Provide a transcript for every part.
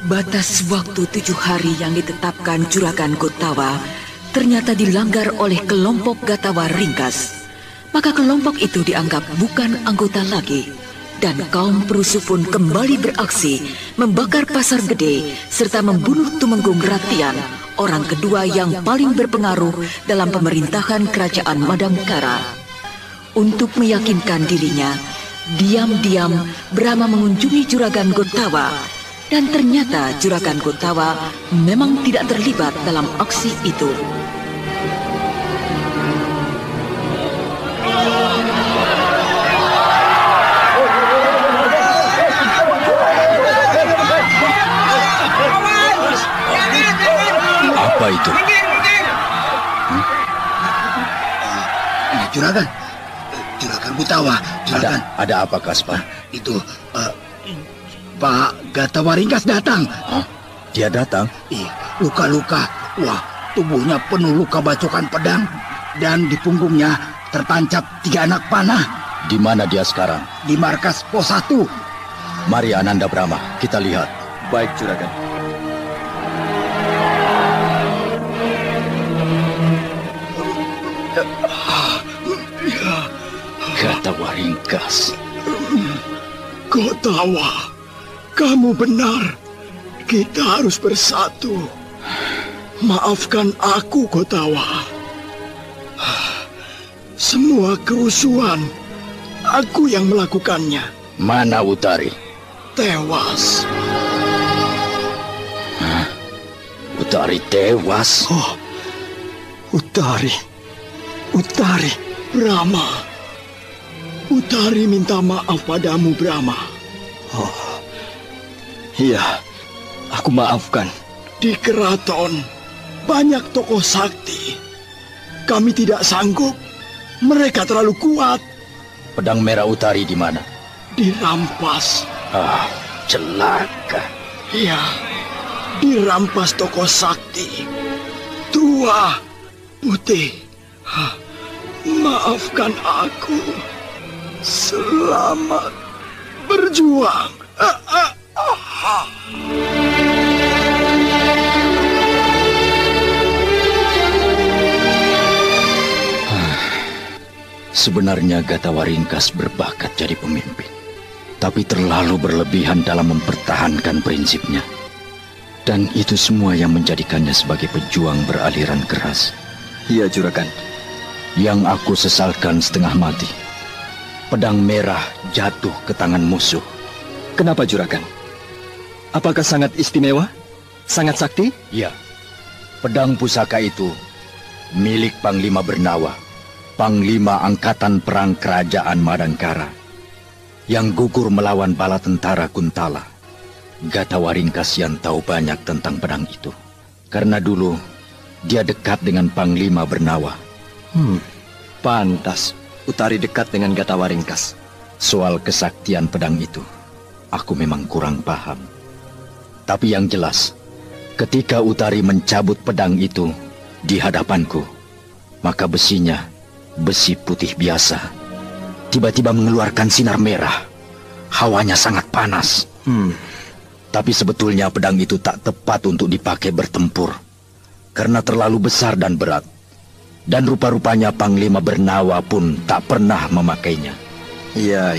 Batas waktu 7 hari yang ditetapkan Juragan Gotawa ternyata dilanggar oleh kelompok Gatawa Ringkas. Maka kelompok itu dianggap bukan anggota lagi. Dan kaum perusuh pun kembali beraksi, membakar pasar gede, serta membunuh Tumenggung Ratian, orang kedua yang paling berpengaruh dalam pemerintahan kerajaan Madangkara. Untuk meyakinkan dirinya, diam-diam Brahma mengunjungi Juragan Gotawa. Dan ternyata Juragan Gotawa memang tidak terlibat dalam aksi itu. Apa itu? Juragan Gotawa. Juragan. Ada apa, Kaspar? Itu Pak Gatawa Ringkas datang. Hah? Dia datang? Iya, luka-luka. Wah, tubuhnya penuh luka bacokan pedang. Dan di punggungnya tertancap 3 anak panah. Di mana dia sekarang? Di markas pos 1. Mari Ananda Brahma, kita lihat. Baik, Juragan. Gatawa Ringkas. Gotawa, kamu benar. Kita harus bersatu. Maafkan aku, Gotawa. Semua kerusuhan, aku yang melakukannya. Mana Utari? Tewas. Utari tewas? Oh, Utari. Brahma. Utari minta maaf padamu, Brahma. Oh, iya, aku maafkan. Di keraton, banyak tokoh sakti. Kami tidak sanggup. Mereka terlalu kuat. Pedang merah Utari di mana? Dirampas. Celaka. Iya, dirampas tokoh sakti. Tua, putih. Maafkan aku. Selamat berjuang. Sebenarnya Gatawa Ringkas berbakat jadi pemimpin, tapi terlalu berlebihan dalam mempertahankan prinsipnya. Dan itu semua yang menjadikannya sebagai pejuang beraliran keras. Iya, Juragan. Yang aku sesalkan setengah mati, pedang merah jatuh ke tangan musuh. Kenapa, Juragan? Apakah sangat istimewa? Sangat sakti? Ya, pedang pusaka itu milik Panglima Bernawa, Panglima Angkatan Perang Kerajaan Madangkara, yang gugur melawan bala tentara Kuntala. Gatawa Ringkas yang tahu banyak tentang pedang itu, karena dulu dia dekat dengan Panglima Bernawa. Pantas Utari dekat dengan Gatawa Ringkas. Soal kesaktian pedang itu, aku memang kurang paham. Tapi yang jelas, ketika Utari mencabut pedang itu di hadapanku, maka besinya, besi putih biasa, tiba-tiba mengeluarkan sinar merah. Hawanya sangat panas. Tapi sebetulnya pedang itu tak tepat untuk dipakai bertempur, karena terlalu besar dan berat. Dan rupa-rupanya Panglima Bernawa pun tak pernah memakainya. Iya.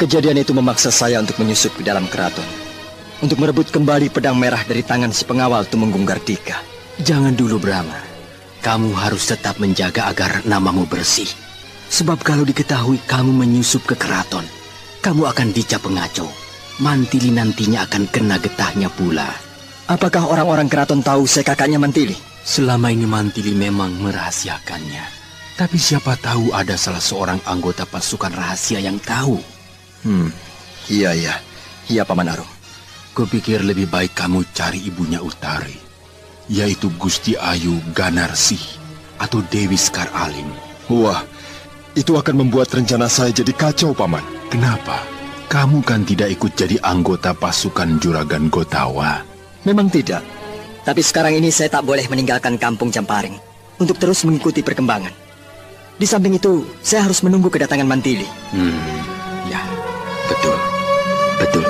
Kejadian itu memaksa saya untuk menyusup ke dalam keraton, untuk merebut kembali pedang merah dari tangan si pengawal Tumenggung Gardika. Jangan dulu, Brahma. Kamu harus tetap menjaga agar namamu bersih. Sebab kalau diketahui kamu menyusup ke keraton, kamu akan dicap pengacau. Mantili nantinya akan kena getahnya pula. Apakah orang-orang keraton tahu saya kakaknya Mantili? Selama ini Mantili memang merahasiakannya. Tapi siapa tahu ada salah seorang anggota pasukan rahasia yang tahu. Iya, Paman Arum. Kupikir lebih baik kamu cari ibunya Utari, yaitu Gusti Ayu Ganarsih atau Dewi Sekar Aling. Wah, itu akan membuat rencana saya jadi kacau, Paman. Kenapa? Kamu kan tidak ikut jadi anggota pasukan Juragan Gotawa. Memang tidak. Tapi sekarang ini saya tak boleh meninggalkan kampung Jamparing untuk terus mengikuti perkembangan. Di samping itu, saya harus menunggu kedatangan Mantili. Ya, betul. Betul.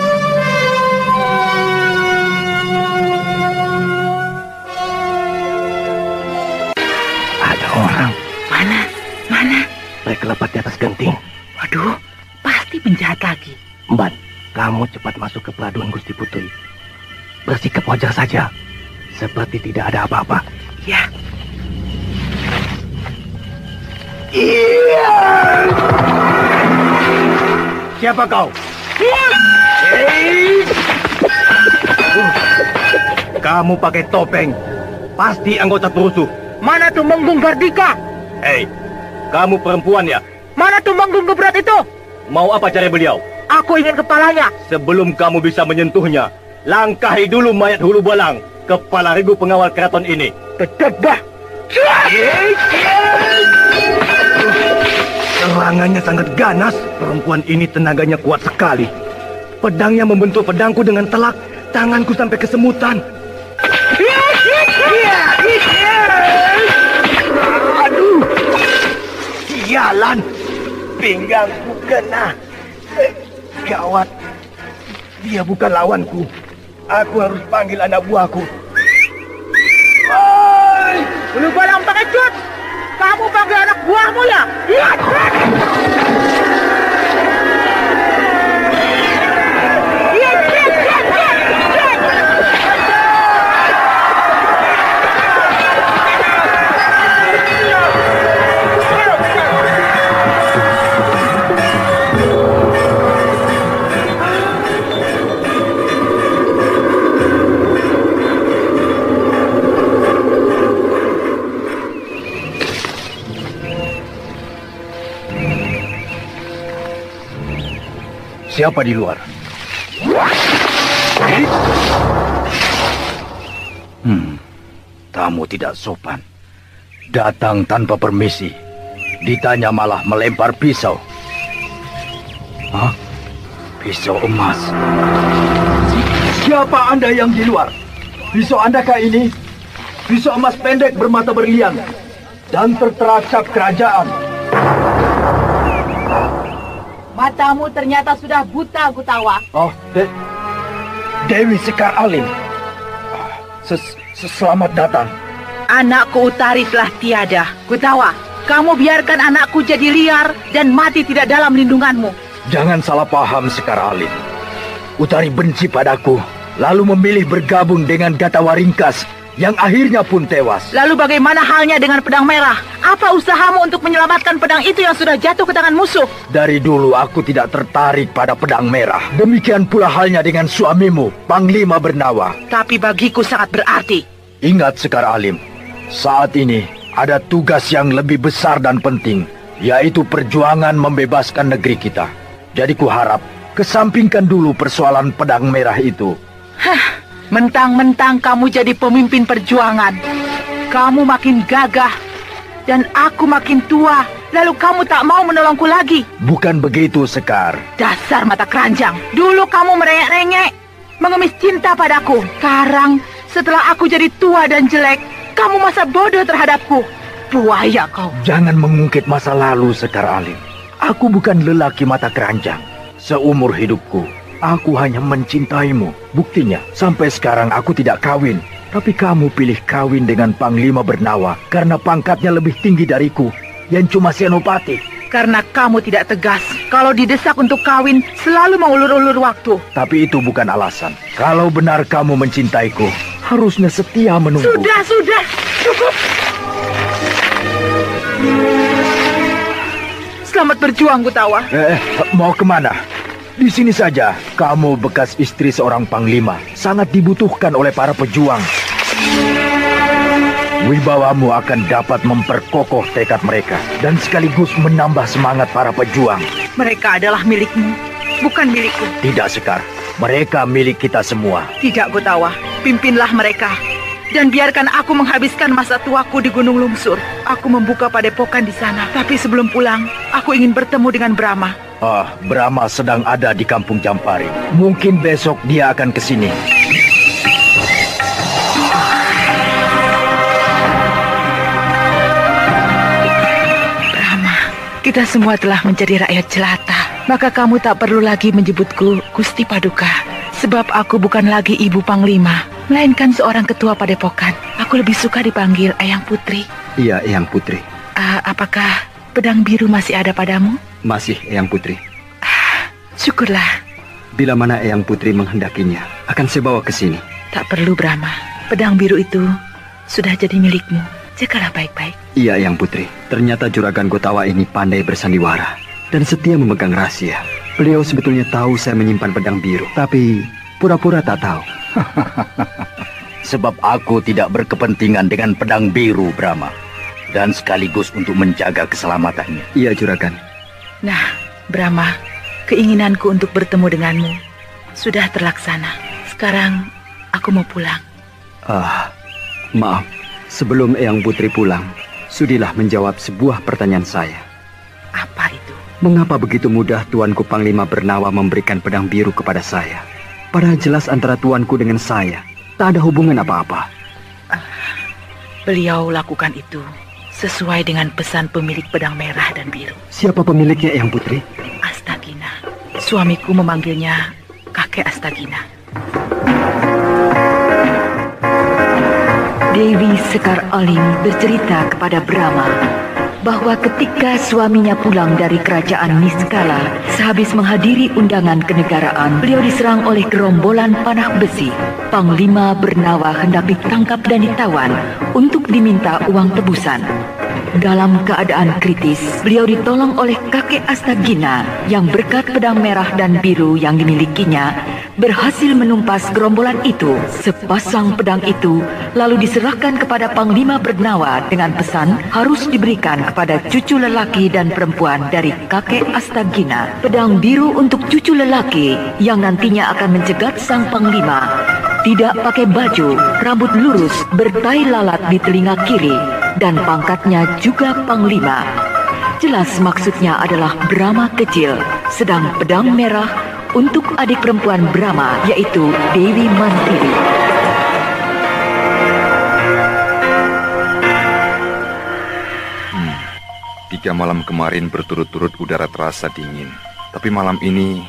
Ada orang. Mana? Mereka lepat di atas genting. Waduh, pasti penjahat lagi. Mban, kamu cepat masuk ke peladuan Gusti Putri. Bersikap wajar saja, seperti tidak ada apa-apa. Ya. Iya. Siapa kau? Kamu pakai topeng. Pasti anggota perusuh. Mana Tumenggung Gardika? Hei, kamu perempuan ya? Mana Tumenggung Gebrat itu? Mau apa cari beliau? Aku ingin kepalanya. Sebelum kamu bisa menyentuhnya, langkahi dulu mayat Hulu Balang, kepala regu pengawal keraton ini. Tetebah. Serangannya sangat ganas. Perempuan ini tenaganya kuat sekali. Pedangnya membentur pedangku dengan telak. Tanganku sampai kesemutan. Aduh, sialan. Pinggangku kena. Gawat. Dia bukan lawanku. Aku harus panggil anak buahku. Hulu Balang pengecut. Kamu panggil anak buahmu ya? Siapa di luar? Tamu tidak sopan. Datang tanpa permisi. Ditanya malah melempar pisau. Hah? Pisau emas. Siapa Anda yang di luar? Pisau Andakah ini? Pisau emas pendek bermata berlian dan tertera cap kerajaan. Matamu ternyata sudah buta, Gutawa. Oh, Dewi Sekar Alim. Selamat datang. Anakku Utari telah tiada. Gutawa, kamu biarkan anakku jadi liar dan mati tidak dalam lindunganmu. Jangan salah paham, Sekar Alim. Utari benci padaku, lalu memilih bergabung dengan Gatawa Ringkas, yang akhirnya pun tewas. Lalu bagaimana halnya dengan pedang merah? Apa usahamu untuk menyelamatkan pedang itu yang sudah jatuh ke tangan musuh? Dari dulu aku tidak tertarik pada pedang merah. Demikian pula halnya dengan suamimu, Panglima Bernawa. Tapi bagiku sangat berarti. Ingat, Sekar Alim, saat ini ada tugas yang lebih besar dan penting, yaitu perjuangan membebaskan negeri kita. Jadi kuharap kesampingkan dulu persoalan pedang merah itu. Hah. Mentang-mentang kamu jadi pemimpin perjuangan. Kamu makin gagah dan aku makin tua. Lalu kamu tak mau menolongku lagi. Bukan begitu, Sekar. Dasar mata keranjang. Dulu kamu merengek-rengek, mengemis cinta padaku. Sekarang setelah aku jadi tua dan jelek, kamu masa bodoh terhadapku. Buaya kau. Jangan mengungkit masa lalu, Sekar Alim. Aku bukan lelaki mata keranjang. Seumur hidupku aku hanya mencintaimu. Buktinya, sampai sekarang aku tidak kawin. Tapi kamu pilih kawin dengan Panglima Bernawa karena pangkatnya lebih tinggi dariku, yang cuma senopati. Karena kamu tidak tegas. Kalau didesak untuk kawin, selalu mengulur-ulur waktu. Tapi itu bukan alasan. Kalau benar kamu mencintaiku, harusnya setia menunggu. Sudah, cukup. Selamat berjuang, Gutawa. Mau kemana? Di sini saja. Kamu bekas istri seorang panglima, sangat dibutuhkan oleh para pejuang. Wibawamu akan dapat memperkokoh tekad mereka dan sekaligus menambah semangat para pejuang. Mereka adalah milikmu, bukan milikku. Tidak, Sekar. Mereka milik kita semua. Tidak, Gutawa. Pimpinlah mereka. Dan biarkan aku menghabiskan masa tuaku di Gunung Lungsur. Aku membuka padepokan di sana. Tapi sebelum pulang, aku ingin bertemu dengan Brahma. Brahma sedang ada di Kampung Jampari. Mungkin besok dia akan ke sini. Brahma. kita semua telah menjadi rakyat jelata. Maka kamu tak perlu lagi menyebutku Gusti Paduka. Sebab aku bukan lagi ibu Panglima, melainkan seorang ketua padepokan. Aku lebih suka dipanggil Eyang Putri. Iya, Eyang Putri. Apakah pedang biru masih ada padamu? Masih, Eyang Putri. Syukurlah. Bila mana Eyang Putri menghendakinya, akan saya bawa ke sini. Tak perlu, Brahma. Pedang biru itu sudah jadi milikmu. Jagalah baik-baik. Iya, Eyang Putri. Ternyata Juragan Gotawa ini pandai bersandiwara dan setia memegang rahasia. Beliau sebetulnya tahu saya menyimpan pedang biru, tapi pura-pura tak tahu. Sebab aku tidak berkepentingan dengan pedang biru, Brahma. Dan sekaligus untuk menjaga keselamatannya. Iya, Juragan. Nah, Brahma, keinginanku untuk bertemu denganmu sudah terlaksana. Sekarang aku mau pulang. Maaf. Sebelum Eyang Putri pulang, sudilah menjawab sebuah pertanyaan saya. Apa itu? Mengapa begitu mudah Tuanku Panglima Bernawa memberikan pedang biru kepada saya? Padahal jelas antara Tuanku dengan saya tak ada hubungan apa-apa. Beliau lakukan itu sesuai dengan pesan pemilik pedang merah dan biru. Siapa pemiliknya, Eyang Putri? Astagina. Suamiku memanggilnya kakek Astagina. Dewi Sekar Alim bercerita kepada Brahma bahwa ketika suaminya pulang dari kerajaan Niskala, sehabis menghadiri undangan kenegaraan, beliau diserang oleh gerombolan panah besi. Panglima Bernawa hendak ditangkap dan ditawan untuk diminta uang tebusan. Dalam keadaan kritis, beliau ditolong oleh kakek Astagina yang berkat pedang merah dan biru yang dimilikinya berhasil menumpas gerombolan itu. Sepasang pedang itu lalu diserahkan kepada Panglima Bernawa dengan pesan harus diberikan kepada cucu lelaki dan perempuan dari kakek Astagina. Pedang biru untuk cucu lelaki yang nantinya akan mencegat sang Panglima. Tidak pakai baju, rambut lurus, bertai lalat di telinga kiri, dan pangkatnya juga Panglima. Jelas maksudnya adalah Brahma kecil, sedang pedang merah untuk adik perempuan Brahma, yaitu Dewi Mantili. Tiga malam kemarin berturut-turut udara terasa dingin, tapi malam ini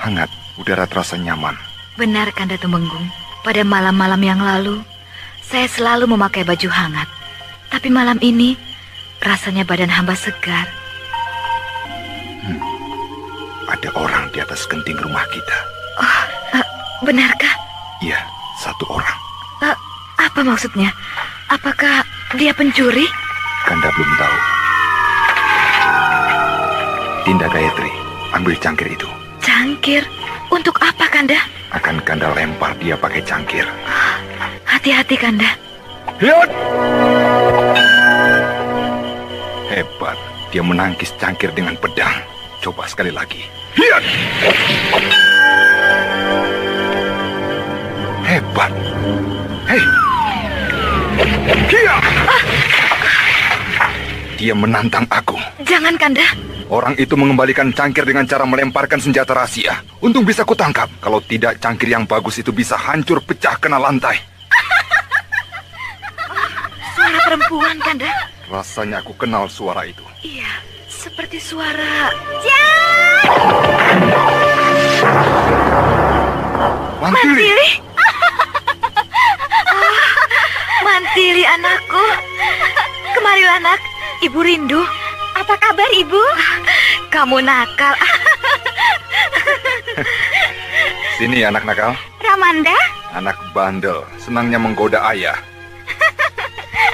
hangat, udara terasa nyaman. Benar, Kanda Tumenggung. Pada malam-malam yang lalu, saya selalu memakai baju hangat. Tapi malam ini, rasanya badan hamba segar. Ada orang di atas genting rumah kita. Oh, benarkah? Iya, satu orang. Apa maksudnya? Apakah dia pencuri? Kanda belum tahu. Dinda Gayatri, ambil cangkir itu. Cangkir? Untuk apa, Kanda? Akan Kanda lempar dia pakai cangkir. Hati-hati, Kanda. Lihat! Hebat, dia menangkis cangkir dengan pedang. Coba sekali lagi. Lihat! Hebat. Hei! Dia! Dia menantang aku. Jangan, Kanda. Orang itu mengembalikan cangkir dengan cara melemparkan senjata rahasia. Untung bisa kutangkap. Kalau tidak, cangkir yang bagus itu bisa hancur pecah kena lantai. Suara perempuan, Kanda. Rasanya aku kenal suara itu. Iya, seperti suara... Mantili! Mantili, anakku. Kemarilah, anak. Ibu rindu. Apa kabar, Ibu? Kamu nakal. Sini, anak nakal. Ramanda? Anak bandel, senangnya menggoda ayah.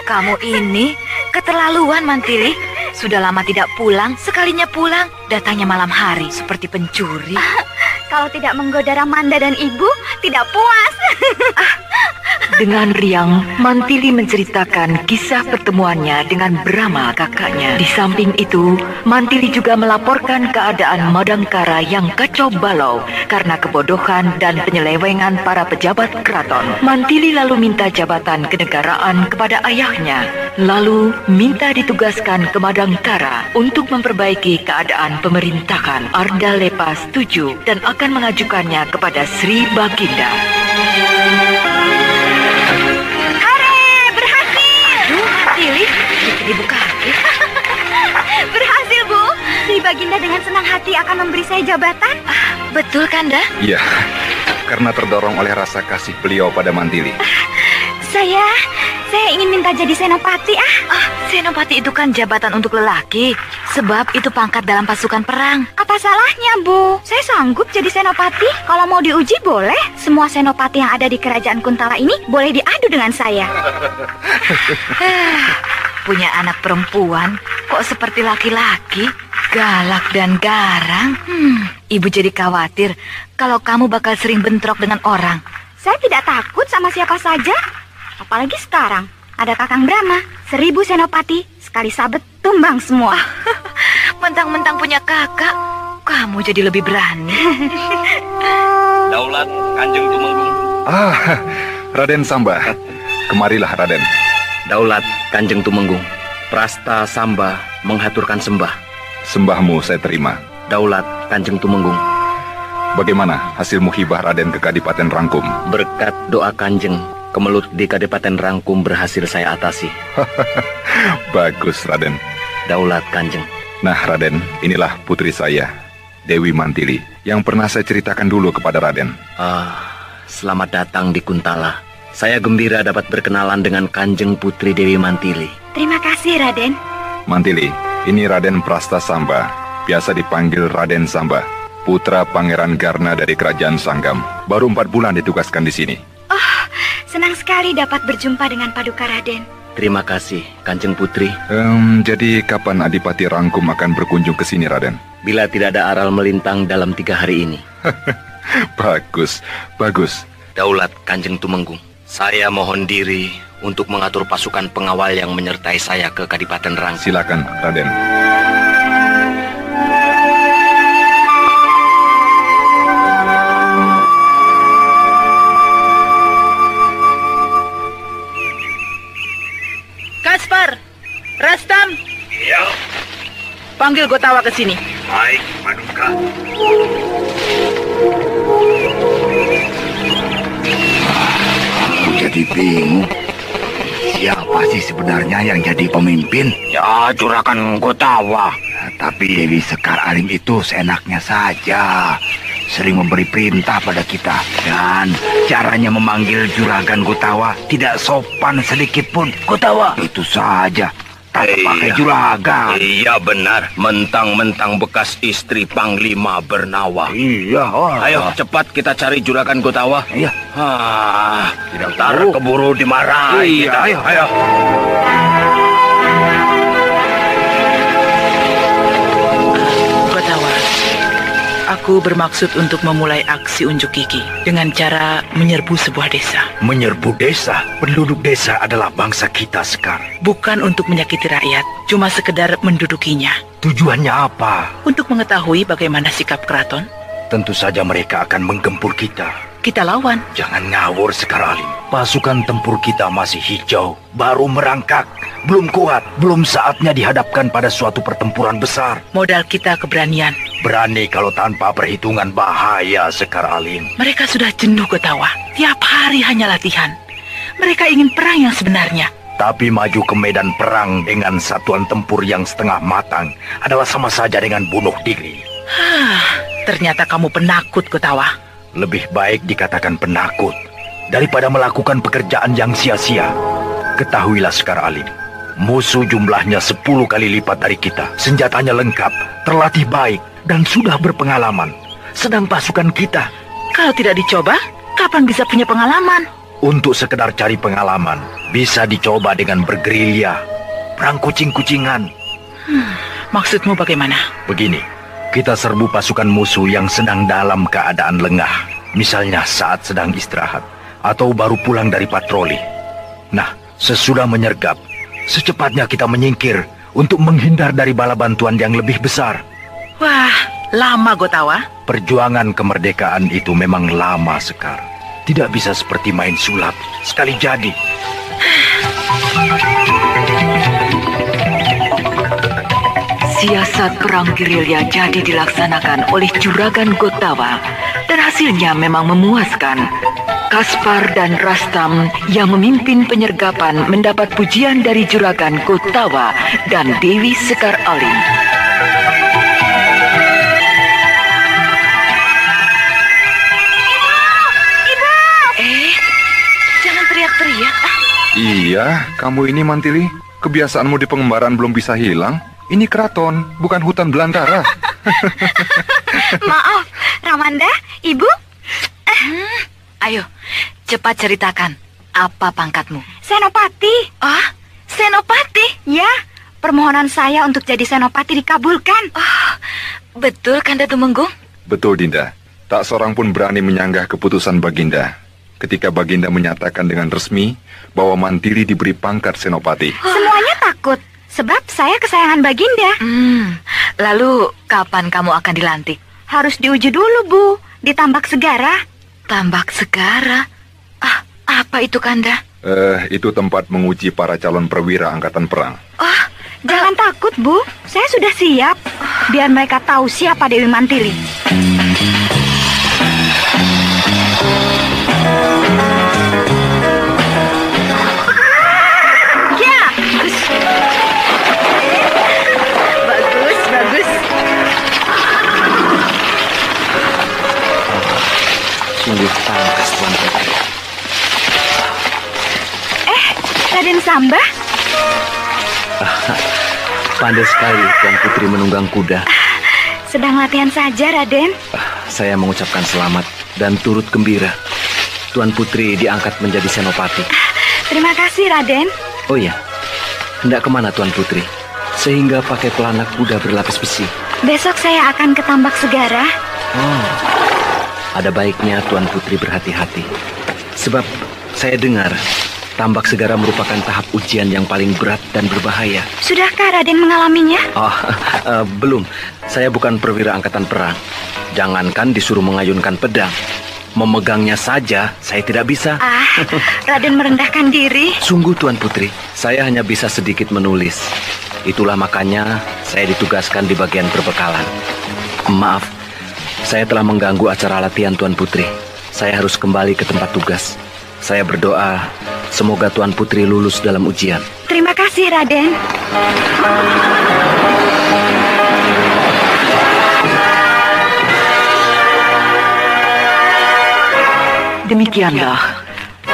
Kamu ini keterlaluan, Mantili. Sudah lama tidak pulang, sekalinya pulang, datangnya malam hari seperti pencuri. Kalau tidak menggoda Ramanda dan Ibu, tidak puas. Dengan riang, Mantili menceritakan kisah pertemuannya dengan Brahma kakaknya. Di samping itu, Mantili juga melaporkan keadaan Madangkara yang kacau balau karena kebodohan dan penyelewengan para pejabat keraton. Mantili lalu minta jabatan kenegaraan kepada ayahnya, lalu minta ditugaskan ke Madangkara untuk memperbaiki keadaan pemerintahan. Arda Lepa setuju dan akan mengajukannya kepada Sri Baginda. Ibu kaget. Berhasil, Bu. Baginda dengan senang hati akan memberi saya jabatan? Betul, Kanda? Iya, karena terdorong oleh rasa kasih beliau pada Mantili. Saya ingin minta jadi senopati. Senopati itu kan jabatan untuk lelaki, sebab itu pangkat dalam pasukan perang. Apa salahnya, Bu? Saya sanggup jadi senopati. Kalau mau diuji boleh. Semua senopati yang ada di kerajaan Kuntala ini boleh diadu dengan saya. Punya anak perempuan kok seperti laki-laki, galak dan garang. Ibu jadi khawatir kalau kamu bakal sering bentrok dengan orang. Saya tidak takut sama siapa saja. Apalagi sekarang ada Kakang Brahma, 1000 senopati, sekali sabet tumbang semua. Mentang-mentang punya kakak, kamu jadi lebih berani. Daulat Kanjeng Tumenggung. Raden Samba. Kemarilah, Raden. Daulat Kanjeng Tumenggung. Prasta Samba menghaturkan sembah. Sembahmu saya terima. Daulat Kanjeng Tumenggung. Bagaimana hasil muhibah Raden ke Kadipaten Rangkum? Berkat doa Kanjeng, kemelut di Kadipaten Rangkum berhasil saya atasi. Bagus, Raden. Daulat Kanjeng. Nah, Raden, inilah putri saya, Dewi Mantili, yang pernah saya ceritakan dulu kepada Raden. Selamat datang di Kuntala. Saya gembira dapat berkenalan dengan Kanjeng Putri Dewi Mantili. Terima kasih, Raden. Mantili, ini Raden Prasta Samba, biasa dipanggil Raden Samba, putra Pangeran Garna dari Kerajaan Sanggam. Baru 4 bulan ditugaskan di sini. Senang sekali dapat berjumpa dengan Paduka Raden. Terima kasih, Kanjeng Putri. Jadi kapan Adipati Rangkum akan berkunjung ke sini, Raden? Bila tidak ada aral melintang dalam 3 hari ini. Bagus, bagus. Daulat Kanjeng Tumenggung, saya mohon diri untuk mengatur pasukan pengawal yang menyertai saya ke Kadipaten Rangkum. Silakan, Raden. Kaspar, Rastam. Iya. Panggil Gotawa ke sini. Baik, Paduka. Aku jadi bingung. Siapa sih sebenarnya yang jadi pemimpin? Ya, Juragan Gotawa. Tapi Dewi Sekar Alim itu seenaknya saja. Sering memberi perintah pada kita. Dan caranya memanggil Juragan Gotawa tidak sopan sedikit pun. Gotawa, itu saja. Tak pakai juragan. Iya benar, mentang-mentang bekas istri Panglima Bernawa. Iya. Ayo cepat kita cari Juragan Gotawa. Iya. Tidak tahu keburu dimarahi. Iya, ayo. Gotawa, aku bermaksud untuk memulai aksi unjuk gigi dengan cara menyerbu sebuah desa. Menyerbu desa? Penduduk desa adalah bangsa kita, Sekar. Bukan untuk menyakiti rakyat, cuma sekedar mendudukinya. Tujuannya apa? Untuk mengetahui bagaimana sikap keraton. Tentu saja mereka akan menggempur kita. Kita lawan. Jangan ngawur, Sekar Alim. Pasukan tempur kita masih hijau, baru merangkak, belum kuat, belum saatnya dihadapkan pada suatu pertempuran besar. Modal kita keberanian. Berani kalau tanpa perhitungan bahaya, Sekar Alim. Mereka sudah jenuh, Gotawa. Tiap hari hanya latihan. Mereka ingin perang yang sebenarnya. Tapi maju ke medan perang dengan satuan tempur yang setengah matang adalah sama saja dengan bunuh diri. Ternyata kamu penakut, Gotawa. Lebih baik dikatakan penakut daripada melakukan pekerjaan yang sia-sia. Ketahuilah, Sekar Alim, musuh jumlahnya 10 kali lipat dari kita. Senjatanya lengkap, terlatih baik, dan sudah berpengalaman. Sedang pasukan kita, kalau tidak dicoba, kapan bisa punya pengalaman? Untuk sekedar cari pengalaman, bisa dicoba dengan bergerilya, perang kucing-kucingan. Maksudmu bagaimana? Begini, kita serbu pasukan musuh yang sedang dalam keadaan lengah. Misalnya saat sedang istirahat, atau baru pulang dari patroli. Nah, sesudah menyergap, secepatnya kita menyingkir untuk menghindar dari bala bantuan yang lebih besar. Wah, lama, Gotawa. Perjuangan kemerdekaan itu memang lama, Sekar. Tidak bisa seperti main sulap, sekali jadi. Siasat perang gerilya jadi dilaksanakan oleh Juragan Gotawa dan hasilnya memang memuaskan. Kaspar dan Rastam yang memimpin penyergapan mendapat pujian dari Juragan Gotawa dan Dewi Sekar Alim. Iya, kamu ini Mantili. Kebiasaanmu di pengembaraan belum bisa hilang. Ini keraton, bukan hutan belantara. Maaf, Ramanda, Ibu. Ayo, cepat ceritakan. Apa pangkatmu? Senopati. Ah, Senopati? Ya, permohonan saya untuk jadi senopati dikabulkan. Betul, Kanda Tumenggung? Betul, Dinda. Tak seorang pun berani menyanggah keputusan Baginda ketika Baginda menyatakan dengan resmi bahwa Mantili diberi pangkat senopati. Semuanya takut, sebab saya kesayangan Baginda. Lalu kapan kamu akan dilantik? Harus diuji dulu, Bu, di Tambak Segara. Tambak Segara? Apa itu, Kanda? Itu tempat menguji para calon perwira angkatan perang. Jangan takut, Bu. Saya sudah siap. Biar mereka tahu siapa Dewi Mantili. Ya! Bagus, bagus. Sungguh tangkas, Tuan Putri. Raden Samba? Pandai sekali Tuan Putri menunggang kuda. Sedang latihan saja, Raden. Saya mengucapkan selamat dan turut gembira. Tuan Putri diangkat menjadi senopati. Terima kasih, Raden. Oh iya, hendak kemana Tuan Putri? Sehingga pakai pelanak kuda berlapis besi. Besok saya akan ke Tambak Segara. Ada baiknya Tuan Putri berhati-hati. Sebab saya dengar Tambak Segara merupakan tahap ujian yang paling berat dan berbahaya. Sudahkah Raden mengalaminya? Belum. Saya bukan perwira angkatan perang. Jangankan disuruh mengayunkan pedang, memegangnya saja saya tidak bisa. Raden merendahkan diri. Sungguh Tuan Putri, saya hanya bisa sedikit menulis. Itulah makanya saya ditugaskan di bagian perbekalan. Maaf, saya telah mengganggu acara latihan Tuan Putri. Saya harus kembali ke tempat tugas. Saya berdoa semoga Tuan Putri lulus dalam ujian. Terima kasih, Raden. Demikianlah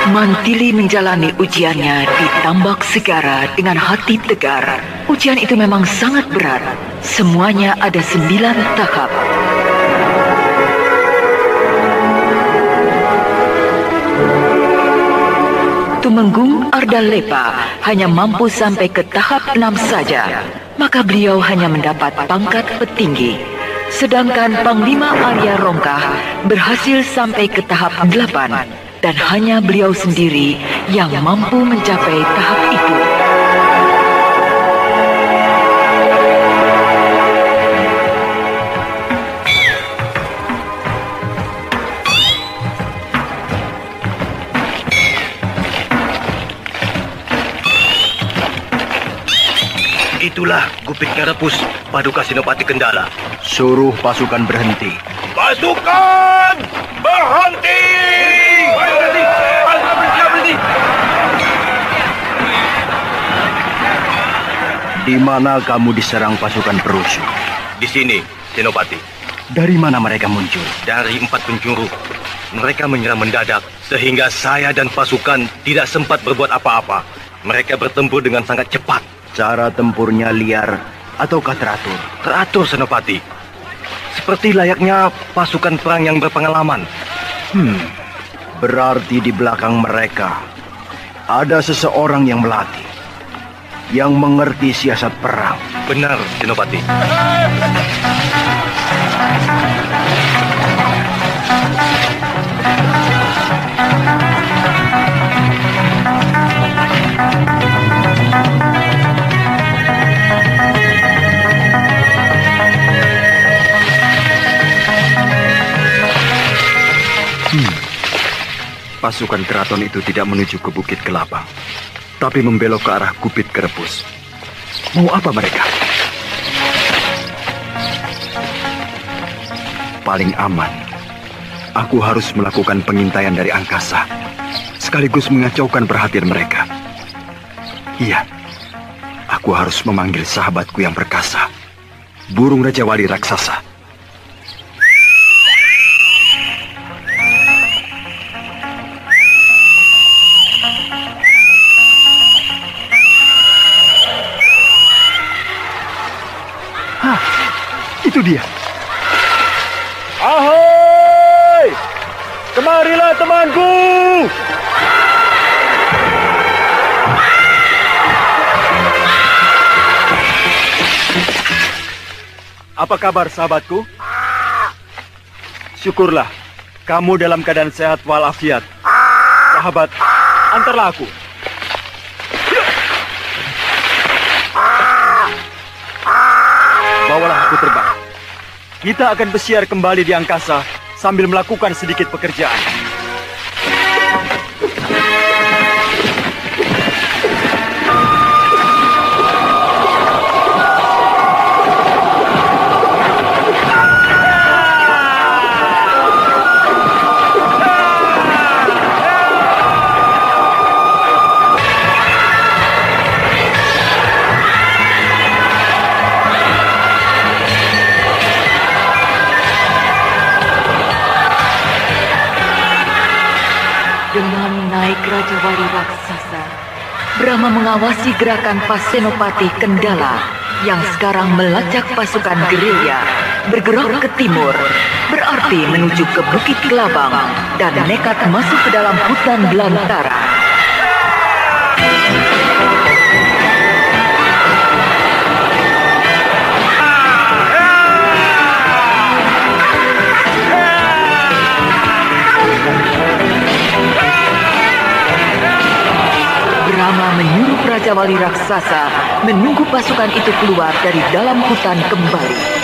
Mantili menjalani ujiannya di Tambak Segara dengan hati tegar. Ujian itu memang sangat berat. Semuanya ada 9 tahap. Tumenggung Ardalepa hanya mampu sampai ke tahap 6 saja. Maka beliau hanya mendapat pangkat petinggi. Sedangkan Panglima Arya Rongkah berhasil sampai ke tahap 8 dan hanya beliau sendiri yang mampu mencapai tahap itu. Itulah Gupit Karepus, Paduka Senopati Kendala. Suruh pasukan berhenti. Pasukan berhenti! Berhenti! Di mana kamu diserang pasukan perusuh? Di sini, Senopati. Dari mana mereka muncul? Dari 4 penjuru. Mereka menyerang mendadak, sehingga saya dan pasukan tidak sempat berbuat apa-apa. Mereka bertempur dengan sangat cepat. Cara tempurnya liar ataukah teratur? Teratur, Senopati. Seperti layaknya pasukan perang yang berpengalaman. Berarti di belakang mereka ada seseorang yang melatih, yang mengerti siasat perang. Benar, Senopati. Pasukan keraton itu tidak menuju ke Bukit Kelabang, tapi membelok ke arah Gupit Karepus. Mau apa mereka? Paling aman, aku harus melakukan pengintaian dari angkasa, sekaligus mengacaukan perhatian mereka. Iya, aku harus memanggil sahabatku yang perkasa, burung Raja Wali raksasa. Itu dia. Ahoy! Kemarilah temanku! Apa kabar sahabatku? Syukurlah, kamu dalam keadaan sehat walafiat. Sahabat, antarlah aku. Bawalah aku terbang. Kita akan bersiar kembali di angkasa sambil melakukan sedikit pekerjaan. Dengan naik Raja Wali Raksasa, Brahma mengawasi gerakan Pasenopati Kendala yang sekarang melacak pasukan gerilya bergerak ke timur, berarti menuju ke Bukit Kelabang dan nekat masuk ke dalam hutan belantara. Brahma menyuruh Raja Wali Raksasa menunggu pasukan itu keluar dari dalam hutan kembali.